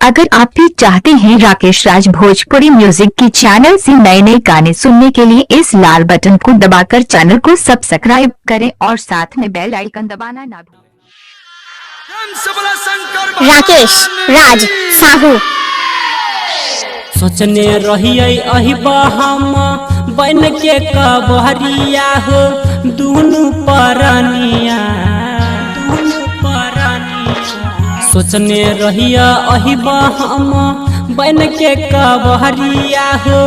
अगर आप भी चाहते हैं राकेश राज भोजपुरी म्यूजिक की चैनल से नए नए गाने सुनने के लिए इस लाल बटन को दबाकर चैनल को सब्सक्राइब करें और साथ में बेल आइकन दबाना ना भूलें। राकेश राज साहू सोचने रहिए अहिबा हम बन के कबहरिया हो दुनु परनिया सोचने रहिए अहिबा हम बन के कबहरिया हो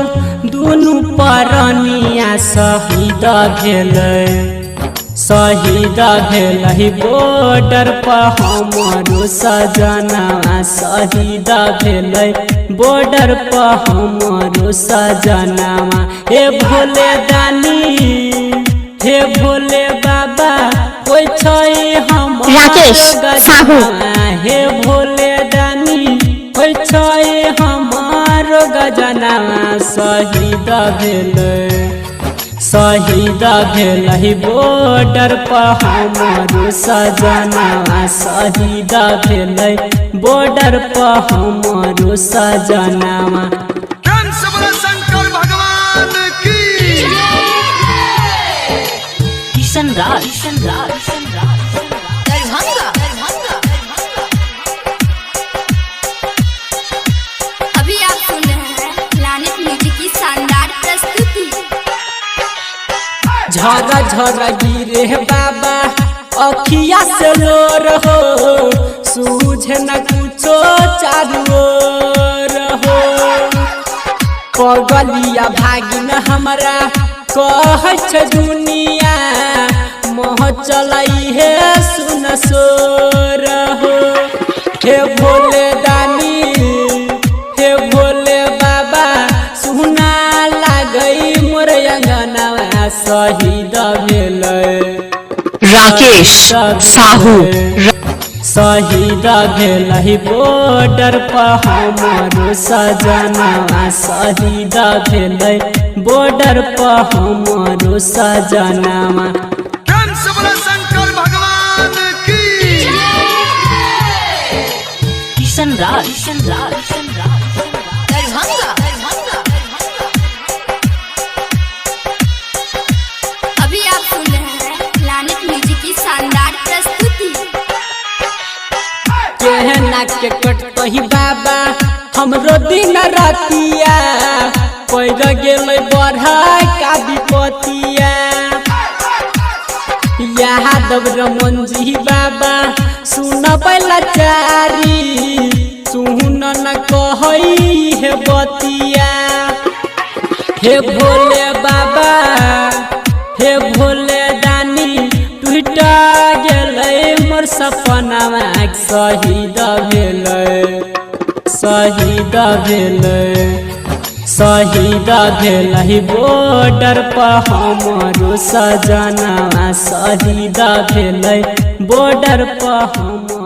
दुनु परनिया शहीद भेल बॉर्डर पर हमारो सजना शहीद भेल बॉर्डर पर हमारो सजना। हे भोले दानी हे भोले बाबा कोई छै हम राकेश साहू हे भोले दानी कोई छै हमारो गजना शहीद भेल बॉर्डर पर हमारो सजना शहीद भेल बॉर्डर पर हमारो सजना। शंकर भगवान की किशन राज अभी आप सुन रहे हैं प्लानिट म्यूजिक की शानदार प्रस्तुति। झरा झरा गिरे बाबा अखिया से लोर हो सूझे न कुछो चारू ओर हो पगलिया भागिन हमरा कह दुनिया मोह चलाई है सुन सोर हो। हे भोले दानी हे भोले बाबा सुना लागई मोर अंगना शहीद भेल राकेश साहू शहीद भेल बॉर्डर पर हमारो सजना शहीद भेल बॉर्डर पर हमारो सजना। शंकर भगवान की किशन राज अभी आप सुन रहे हैं प्लानिट म्यूजिक की शानदार प्रस्तुति। केहना के कटही बाबा हमरो दिन रातिया पैर गेल बढ़ा का विपतिया यादव रमन जी बाबा सुन लाचारी सुन न कहई हे बतिया। हे भोले बाबा हे भोले दानी टूट गेल मोर सपना शहीद भेल बॉर्डर पर हमारो सजना शहीद भेल बॉर्डर पर हम